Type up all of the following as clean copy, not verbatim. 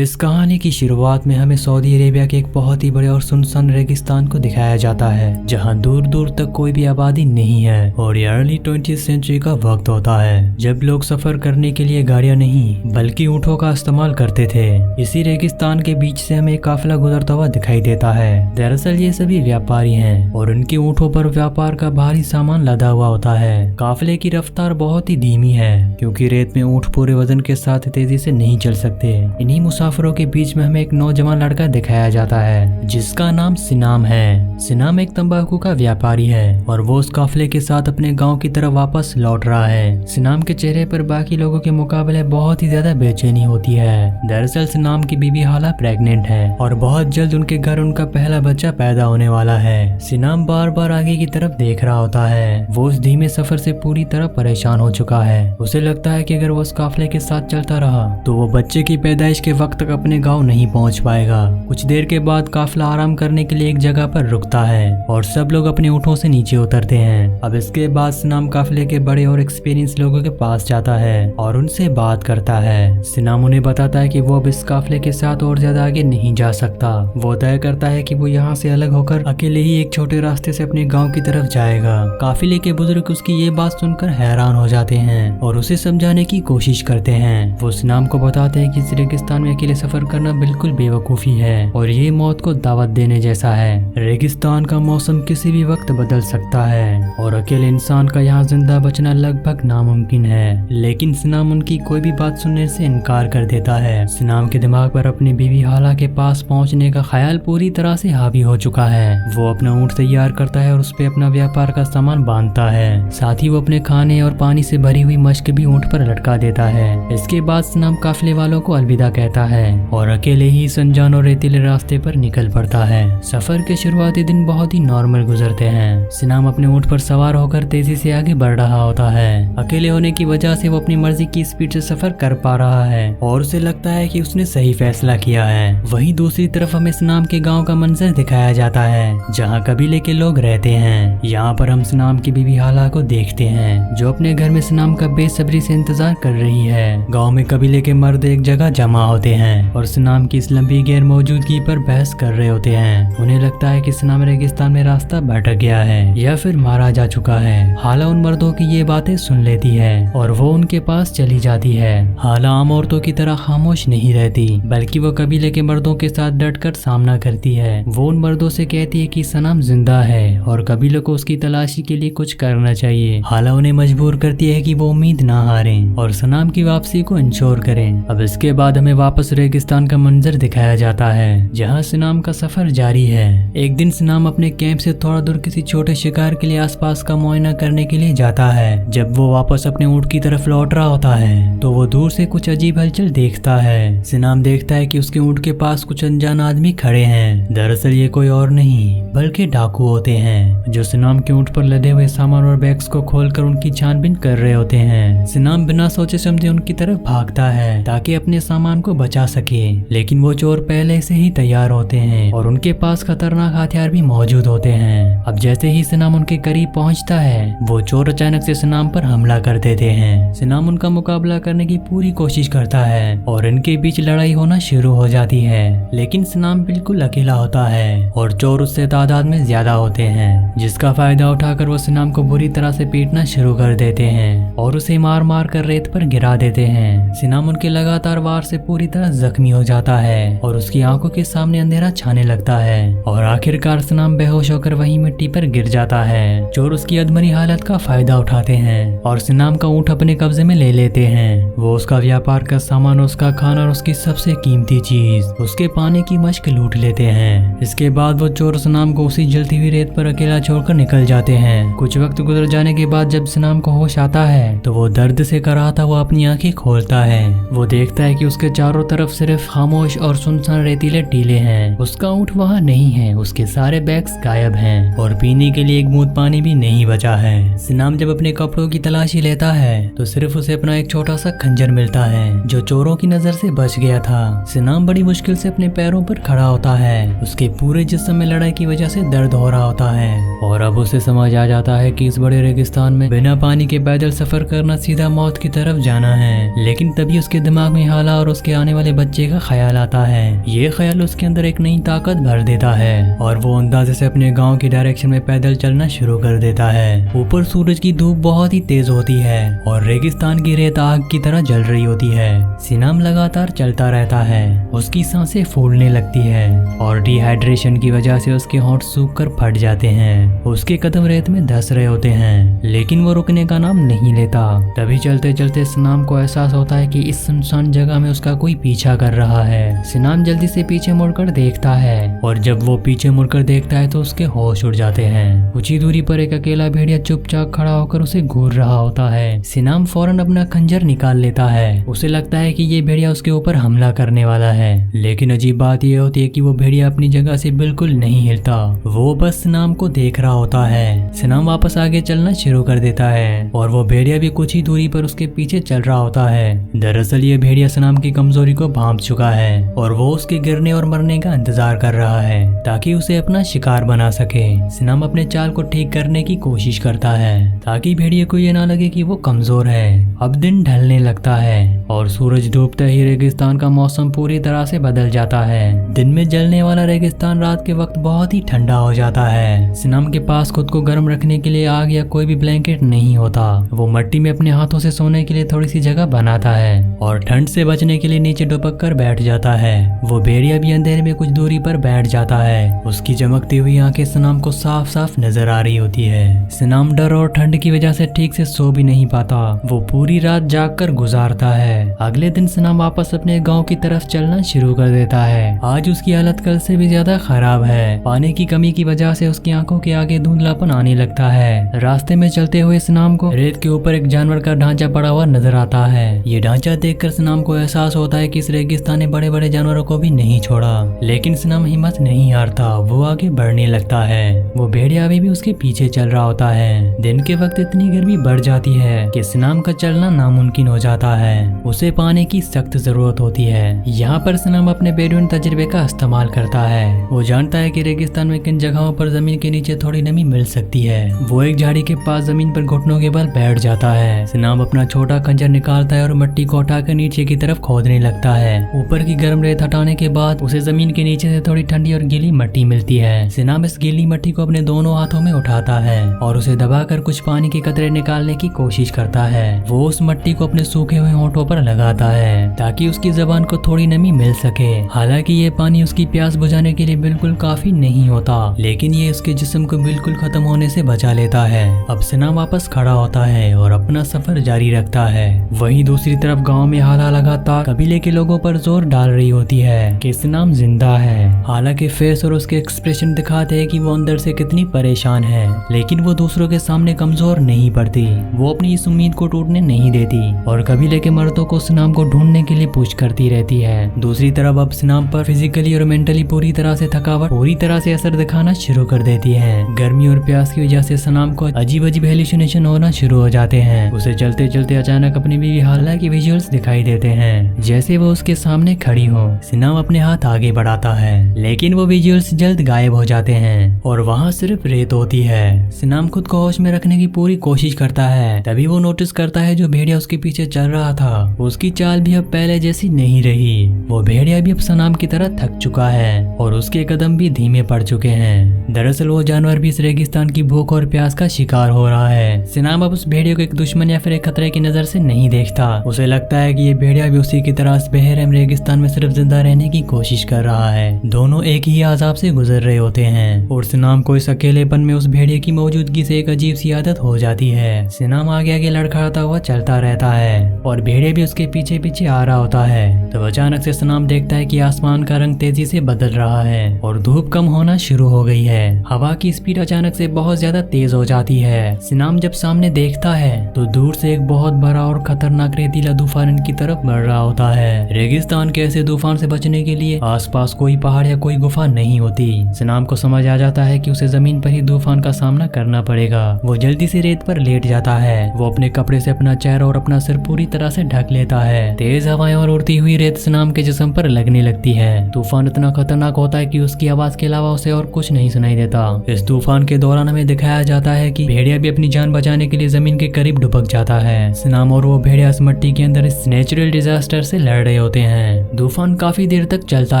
इस कहानी की शुरुआत में हमें सऊदी अरेबिया के एक बहुत ही बड़े और सुनसान रेगिस्तान को दिखाया जाता है, जहां दूर दूर तक कोई भी आबादी नहीं है। और ये अर्ली 20th सेंचुरी का वक्त होता है, जब लोग सफर करने के लिए गाड़ियां नहीं बल्कि ऊँटों का इस्तेमाल करते थे। इसी रेगिस्तान के बीच से हमें एक काफिला गुजरता हुआ दिखाई देता है। दरअसल ये सभी व्यापारी हैं और उनके ऊँटों पर व्यापार का भारी सामान लदा हुआ होता है। काफिले की रफ्तार बहुत ही धीमी है, क्योंकि रेत में ऊँट पूरे वजन के साथ तेजी से नहीं चल सकते। इन्हीं मुसाफिरों के बीच में हमें एक नौजवान लड़का दिखाया जाता है, जिसका नाम सिनाम है। सिनाम एक तंबाकू का व्यापारी है और वो उस काफिले के साथ अपने गांव की तरफ वापस लौट रहा है। सिनाम के चेहरे पर बाकी लोगों के मुकाबले बहुत ही ज्यादा बेचैनी होती है। दरअसल सिनाम की बीवी हाला प्रेग्नेंट है और बहुत जल्द उनके घर उनका पहला बच्चा पैदा होने वाला है। सिनाम बार बार आगे की तरफ देख रहा होता है। वो उस धीमे सफर से पूरी तरह परेशान हो चुका है। उसे लगता है कि अगर वो उस काफिले के साथ चलता रहा तो वो बच्चे की पैदाइश के वक्त तक अपने गांव नहीं पहुंच पाएगा। कुछ देर के बाद काफिला आराम करने के लिए एक जगह पर रुकता है और सब लोग अपने ऊँटों से नीचे उतरते हैं। अब इसके बाद सिनाम काफिले के बड़े और एक्सपीरियंस लोगों के पास जाता है और उनसे बात करता है। सिनाम उन्हें बताता है कि वो अब इस काफिले के साथ और ज्यादा आगे नहीं जा सकता। वो तय करता है कि वो यहाँ से अलग होकर अकेले ही एक छोटे रास्ते से अपने गाँव की तरफ जाएगा। काफिले के बुजुर्ग उसकी ये बात सुनकर हैरान हो जाते हैं और उसे समझाने की कोशिश करते हैं। वो सिनाम को बताते हैं कि इस रेगिस्तान में अकेले सफर करना बिल्कुल बेवकूफी है और ये मौत को दावत देने जैसा है। रेगिस्तान का मौसम किसी भी वक्त बदल सकता है और अकेले इंसान का यहाँ जिंदा बचना लगभग नामुमकिन है। लेकिन सिनाम उनकी कोई भी बात सुनने से इनकार कर देता है। सिनाम के दिमाग पर अपनी बीवी हाला के पास पहुँचने का ख्याल पूरी तरह से हावी हो चुका है। वो अपना ऊँट तैयार करता है और उस पे अपना व्यापार का सामान बांधता है। साथ ही वो अपने खाने और पानी से भरी हुई मश्क भी ऊँट पर लटका देता है। इसके बाद सिनाम काफिले वालों को अलविदा कहता है और अकेले ही अनजान और रेतीले रास्ते पर निकल पड़ता है। सफर के शुरुआती दिन बहुत ही नॉर्मल गुजरते हैं। सिनाम अपने ऊँट पर सवार होकर तेजी से आगे बढ़ रहा होता है। अकेले होने की वजह से वो अपनी मर्जी की स्पीड से सफर कर पा रहा है और उसे लगता है कि उसने सही फैसला किया है। वहीं दूसरी तरफ हमें सिनाम के गाँव का मंजर दिखाया जाता है, जहाँ कबीले के लोग रहते हैं। यहाँ पर हम सिनाम की बीवी हाला को देखते हैं, जो अपने घर में सिनाम का बेसब्री से इंतजार कर रही है। गाँव में कबीले के मर्द एक जगह जमा होते हैं और सिनाम की इस लंबी गैर मौजूदगी पर बहस कर रहे होते हैं। उन्हें लगता है कि सिनाम रेगिस्तान में रास्ता भटक गया है या फिर मारा जा चुका है। हाला उन मर्दों की ये बातें सुन लेती है और वो उनके पास चली जाती है। हाला आम औरतों की तरह खामोश नहीं रहती, बल्कि वो कबीले के मर्दों के साथ डटकर सामना करती है। वो उन मर्दों से कहती है कि सनाम जिंदा है और कबीले को उसकी तलाशी के लिए कुछ करना चाहिए। हाला उन्हें मजबूर करती है कि वो उम्मीद ना हारें और सनाम की वापसी को इंश्योर करें। अब इसके बाद हमें वापस रेगिस्तान का मंजर दिखाया जाता है, जहां सिनाम का सफर जारी है। एक दिन सिनाम अपने कैंप से थोड़ा दूर किसी छोटे शिकार के लिए आसपास का मुआयना करने के लिए जाता है। जब वो वापस अपने ऊँट की तरफ लौट रहा होता है तो वो दूर से कुछ अजीब हलचल देखता है। सिनाम देखता है कि उसके ऊँट के पास कुछ अनजान आदमी खड़े हैं। दरअसल ये कोई और नहीं बल्कि डाकू होते हैं, जो सिनाम के ऊँट पर लदे हुए सामान और बैग्स को खोलकर उनकी छानबीन कर रहे होते हैं। सिनाम बिना सोचे समझे उनकी तरफ भागता है ताकि अपने सामान को बचा सके, लेकिन वो चोर पहले से ही तैयार होते हैं और उनके पास खतरनाक हथियार भी मौजूद होते हैं। अब जैसे ही सिनाम उनके करीब पहुंचता है, वो चोर अचानक से सिनाम पर हमला कर देते हैं। सिनाम उनका मुकाबला करने की पूरी कोशिश करता है और इनके बीच लड़ाई होना शुरू हो जाती है, लेकिन सिनाम बिल्कुल अकेला होता है और चोर उससे तादाद में ज्यादा होते हैं, जिसका फायदा उठाकर वो सिनाम को बुरी तरह से पीटना शुरू कर देते हैं और उसे मार मार कर रेत पर गिरा देते हैं। सिनाम उनके लगातार वार से पूरी तरह जख्मी हो जाता है और उसकी आंखों के सामने अंधेरा छाने लगता है और आखिरकार सिनाम बेहोश होकर वहीं मिट्टी पर गिर जाता है। चोर उसकी अधमरी हालत का फायदा उठाते हैं और सिनाम का ऊँट अपने कब्जे में ले लेते हैं। वो उसका व्यापार का सामान, उसका खाना और उसकी सबसे कीमती चीज, उसके पानी की मश्क लूट लेते हैं। इसके बाद वो चोर सिनाम को उसी जलती हुई रेत पर अकेला छोड़कर निकल जाते हैं। कुछ वक्त गुजर जाने के बाद जब सिनाम को होश आता है तो वो दर्द से कराहता हुआ अपनी आंखें खोलता है। वो देखता है कि उसके चारों तरफ सिर्फ खामोश और सुनसान रेतीले टीले हैं। उसका ऊँट वहाँ नहीं है, उसके सारे बैग्स गायब हैं और पीने के लिए एक बूंद पानी भी नहीं बचा है। सिनाम जब अपने कपड़ों की तलाशी लेता है तो सिर्फ उसे अपना एक छोटा सा खंजर मिलता है, जो चोरों की नजर से बच गया था। सिनाम बड़ी मुश्किल से अपने पैरों पर खड़ा होता है। उसके पूरे जिस्म में लड़ाई की वजह से दर्द हो रहा होता है और अब उसे समझ आ जाता है कि इस बड़े रेगिस्तान में बिना पानी के पैदल सफर करना सीधा मौत की तरफ जाना है। लेकिन तभी उसके दिमाग में हाला और उसके आने वाले वाले बच्चे का ख्याल आता है। ये ख्याल उसके अंदर एक नई ताकत भर देता है और वो अंदाजे से अपने गांव की डायरेक्शन में पैदल चलना शुरू कर देता है। ऊपर सूरज की धूप बहुत ही तेज होती है और रेगिस्तान की रेत आग की तरह जल रही होती है। सिनाम लगातार चलता रहता है, उसकी सांसें फूलने लगती है और डिहाइड्रेशन की वजह से उसके होंठ सूख कर फट जाते हैं। उसके कदम रेत में धंस रहे होते हैं, लेकिन वो रुकने का नाम नहीं लेता। तभी चलते चलते सिनाम को एहसास होता है कि इस सुनसान जगह में उसका कोई पीछा कर रहा है। सिनाम जल्दी से पीछे मुड़कर देखता है और जब वो पीछे मुड़कर देखता है तो उसके होश उड़ जाते हैं। कुछ ही दूरी पर एक अकेला भेड़िया चुपचाप खड़ा होकर उसे घूर रहा होता है। सिनाम फौरन अपना खंजर निकाल लेता है। उसे लगता है कि ये भेड़िया उसके ऊपर हमला करने वाला है, लेकिन अजीब बात यह होती है कि वो भेड़िया अपनी जगह से बिल्कुल नहीं हिलता। वो बस सिनाम को देख रहा होता है। सिनाम वापस आगे चलना शुरू कर देता है और वो भेड़िया भी कुछ ही दूरी पर उसके पीछे चल रहा होता है। दरअसल ये भेड़िया सिनाम की कमजोरी को भांप चुका है और वो उसके गिरने और मरने का इंतजार कर रहा है ताकि उसे अपना शिकार बना सके। सिनाम अपने चाल को ठीक करने की कोशिश करता है ताकि भेड़िए को ये ना लगे कि वो कमजोर है। अब दिन ढलने लगता है और सूरज डूबते ही रेगिस्तान का मौसम पूरी तरह से बदल जाता है। दिन में जलने वाला रेगिस्तान रात के वक्त बहुत ही ठंडा हो जाता है। सिनाम के पास खुद को गर्म रखने के लिए आग या कोई भी ब्लैंकेट नहीं होता। वो मिट्टी में अपने हाथों से सोने के लिए थोड़ी सी जगह बनाता है और ठंड से बचने के लिए नीचे डुबक कर बैठ जाता है। वो भेड़िया भी अंधेरे में कुछ दूरी पर बैठ जाता है। उसकी चमकती हुई आंखें सिनाम को साफ साफ नजर आ रही होती है। सिनाम डर और ठंड की वजह से ठीक से सो भी नहीं पाता। वो पूरी रात जाग कर गुजारता है। अगले दिन सिनाम वापस अपने गांव की तरफ चलना शुरू कर देता है। आज उसकी हालत कल से भी ज्यादा खराब है। पानी की कमी की वजह से उसकी आंखों के आगे धुंधलापन आने लगता है। रास्ते में चलते हुए सिनाम को रेत के ऊपर एक जानवर का ढांचा पड़ा हुआ नजर आता है। ये ढांचा देखकर सिनाम को एहसास होता है कि इस रेगिस्तान ने बड़े बड़े जानवरों को भी नहीं छोड़ा, लेकिन सिनाम हिम्मत नहीं हारता। वो आगे बढ़ने लगता है। वो भेड़िया अभी भी उसके पीछे चल रहा होता है। दिन के वक्त इतनी गर्मी बढ़ जाती है कि सिनाम का चलना नामुमकिन हो जाता है। उसे पानी की सख्त जरूरत होती है। यहाँ पर सिनाम अपने बेडूइन तजुर्बे का इस्तेमाल करता है। वो जानता है कि रेगिस्तान में किन जगहों पर जमीन के नीचे थोड़ी नमी मिल सकती है। वो एक झाड़ी के पास जमीन पर घुटनों के बल बैठ जाता है। सिनाम अपना छोटा खंजर निकालता है और मिट्टी को उठाकर नीचे की तरफ खोदने लगता है। ऊपर की गर्म रेत हटाने के बाद उसे जमीन के नीचे से थोड़ी ठंडी और गीली मिट्टी मिलती है। सिनाम इस गीली मिट्टी को अपने दोनों हाथों में उठाता है और उसे दबाकर कुछ पानी के कतरे निकालने की कोशिश करता है। वो उस मिट्टी को अपने सूखे हुए होंठों पर लगाता है ताकि उसकी जबान को थोड़ी नमी मिल सके। हालांकि ये पानी उसकी प्यास बुझाने के लिए बिल्कुल काफी नहीं होता, लेकिन ये उसके जिस्म को बिल्कुल खत्म होने से बचा लेता है। अब सिनाम वापस खड़ा होता है और अपना सफर जारी रखता है। वहीं दूसरी तरफ गांव में हाला लगातार कबीले के लोगों पर जोर डाल रही होती है कि सिनाम जिंदा है। हालांकि फेस और उसके एक्सप्रेशन दिखाते हैं कि वो अंदर से कितनी परेशान है, लेकिन वो दूसरों के सामने कमजोर नहीं पड़ती। वो अपनी इस उम्मीद को टूटने नहीं देती और कबीले के मर्दों को सिनाम को ढूंढने के लिए पूछ करती रहती है। दूसरी तरफ अब सिनाम पर फिजिकली और मेंटली पूरी तरह से थकावट पूरी तरह से असर दिखाना शुरू कर देती है। गर्मी और प्यास की वजह से सिनाम को अजीब अजीब हेलुसिनेशन होना शुरू हो जाते हैं। उसे चलते चलते अचानक अपनी बीवी हालना की विजुअल्स दिखाई देते हैं, जैसे वो उसके सामने खड़ी हो। सिनाम अपने हाथ आगे बढ़ाता है, लेकिन वो विजुअल्स जल्द गायब हो जाते हैं और वहाँ सिर्फ रेत होती है। सिनाम खुद को होश में रखने की पूरी कोशिश करता है। तभी वो नोटिस करता है जो भेड़िया उसके पीछे चल रहा था, उसकी चाल भी अब पहले जैसी नहीं रही। वो भेड़िया भी अब सिनाम की तरह थक चुका है और उसके कदम भी धीमे पड़ चुके हैं। दरअसल वो जानवर भी इस रेगिस्तान की भूख और प्यास का शिकार हो रहा है। सिनाम अब उस भेड़िया को एक दुश्मन या फिर एक खतरे की नजर से नहीं देखता। उसे लगता है कि ये भेड़िया भी उसी की तरह इस बेरहम रेगिस्तान में सिर्फ जिंदा रहने की कोशिश कर रहा है। दोनों एक ही अजाब से गुजर रहे होते हैं और सिनाम को इस अकेलेपन में उस भेड़िए की मौजूदगी से एक अजीब सी आदत हो जाती है। सिनाम आगे आगे लड़खड़ाता हुआ चलता रहता है और भेड़िया भी उसके पीछे पीछे आ रहा होता है। तब अचानक से सिनाम देखता है कि आसमान का रंग तेजी से बदल रहा है और धूप कम होना शुरू हो गई है। हवा की स्पीड अचानक से बहुत ज्यादा तेज हो जाती है। सिनाम जब सामने देखता है तो दूर से एक बहुत बड़ा और खतरनाक रेतीला तूफान इनकी तरफ बढ़ रहा होता है। रेगिस्तान के ऐसे तूफान से बचने के लिए आसपास कोई पहाड़ या कोई गुफा नहीं होती। सिनाम को समझ आ जाता है कि उसे जमीन पर ही तूफान का सामना करना पड़ेगा। वो जल्दी से रेत पर लेट जाता है। वो अपने कपड़े से अपना चेहरा और अपना सिर पूरी तरह से ढक लेता है। तेज हवाएं और उड़ती हुई रेत सिनाम के जिस्म पर लगने लगती है। तूफान इतना खतरनाक होता है कि उसकी आवाज के अलावा उसे और कुछ नहीं सुनाई देता। इस तूफान के दौरान हमें दिखाया जाता है कि भेड़िया भी अपनी जान बचाने के लिए जमीन के करीब डुबक जाता है। सिनाम और वो भेड़िया इस मिट्टी के अंदर इस नेचुरल डिजास्टर से लड़ रहे होते हैं। तूफान काफी देर तक चलता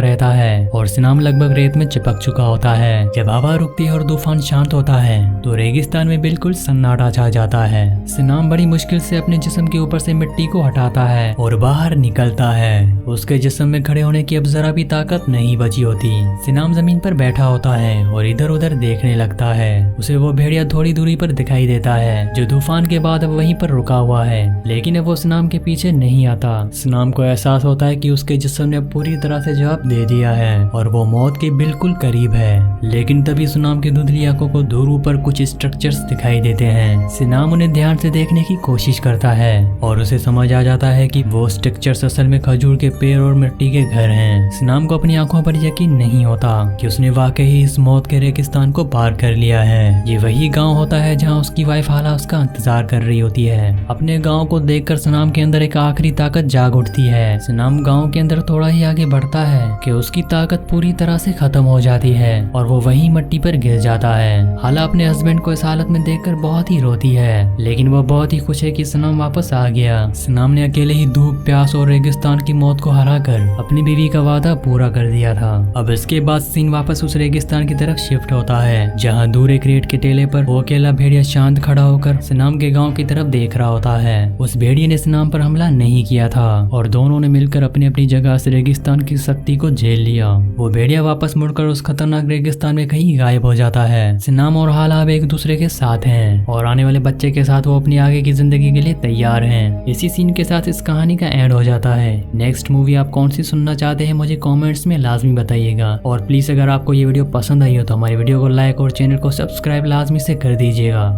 रहता है और सिनाम लगभग रेत में चिपक चुका होता है। जब हवा रुकती है और तूफान शांत होता है तो रेगिस्तान में बिल्कुल सन्नाटा छा जाता है। सिनाम बड़ी मुश्किल से अपने जिस्म के ऊपर से मिट्टी को हटाता है और बाहर निकलता है। उसके जिस्म में खड़े होने की अब जरा भी ताकत नहीं बची होती। सिनाम जमीन पर बैठा होता है और इधर उधर देखने लगता है। उसे वो भेड़िया थोड़ी दूरी पर दिखाई देता है जो तूफान के बाद अब वहीं पर रुका हुआ है, लेकिन अब वो सिनाम के पीछे नहीं आता। सिनाम को एहसास होता है कि उसके जिस्म ने पूरी तरह से जवाब दे दिया है और वो मौत के बिल्कुल करीब है। लेकिन तभी सिनाम की धुंधली आंखों को दूर ऊपर कुछ स्ट्रक्चर्स दिखाई देते हैं। सिनाम उन्हें ध्यान से देखने की कोशिश करता है और उसे समझ आ जाता है कि वो स्ट्रक्चर्स असल में खजूर के पेड़ और मिट्टी के घर हैं। सिनाम को अपनी आंखों पर यकीन नहीं होता कि उसने वाकई ही इस मौत के रेगिस्तान को पार कर लिया है। ये वही गांव होता है जहां उसकी वाइफ हाला उसका इंतजार कर रही होती है। अपने गांव को देखकर सिनाम के अंदर एक आखिरी ताकत जाग उठती है। सिनाम गांव के अंदर थोड़ा ही आगे बढ़ता है कि उसकी ताकत पूरी तरह से खत्म हो जाती है और वो वही मिट्टी पर गिर जाता है। हाला अपने हस्बैंड को इस हालत में देखकर बहुत ही रोती है, लेकिन वो बहुत ही खुश है कि सिनाम वापस आ गया। सिनाम ने अकेले ही धूप, प्यास और रेगिस्तान की मौत को हराकर अपनी बीवी का वादा पूरा कर दिया था। अब इसके बाद सीन वापस उस रेगिस्तान की तरफ शिफ्ट होता है जहाँ दूर एक रेत के टेले पर वो अकेला भेड़िया शांत खड़ा होकर सिनाम के गांव की तरफ देख रहा होता है। उस भेड़िए ने सिनाम पर हमला नहीं किया था और दोनों ने मिलकर अपनी अपनी जगह से रेगिस्तान की सख्ती को झेल लिया। वो भेड़िया वापस मुड़कर उस खतरनाक रेगिस्तान में कहीं गायब हो जाता है। सिनाम और हाला अब एक दूसरे के साथ हैं और आने वाले बच्चे के साथ वो अपनी आगे की जिंदगी के लिए तैयार हैं। इसी सीन के साथ इस कहानी का एंड हो जाता है। नेक्स्ट मूवी आप कौन सी सुनना चाहते हैं मुझे कमेंट्स में लाजमी बताइएगा और प्लीज अगर आपको ये वीडियो पसंद आई हो तो हमारी वीडियो को लाइक और चैनल को सब्सक्राइब लाजमी से कर दीजिएगा।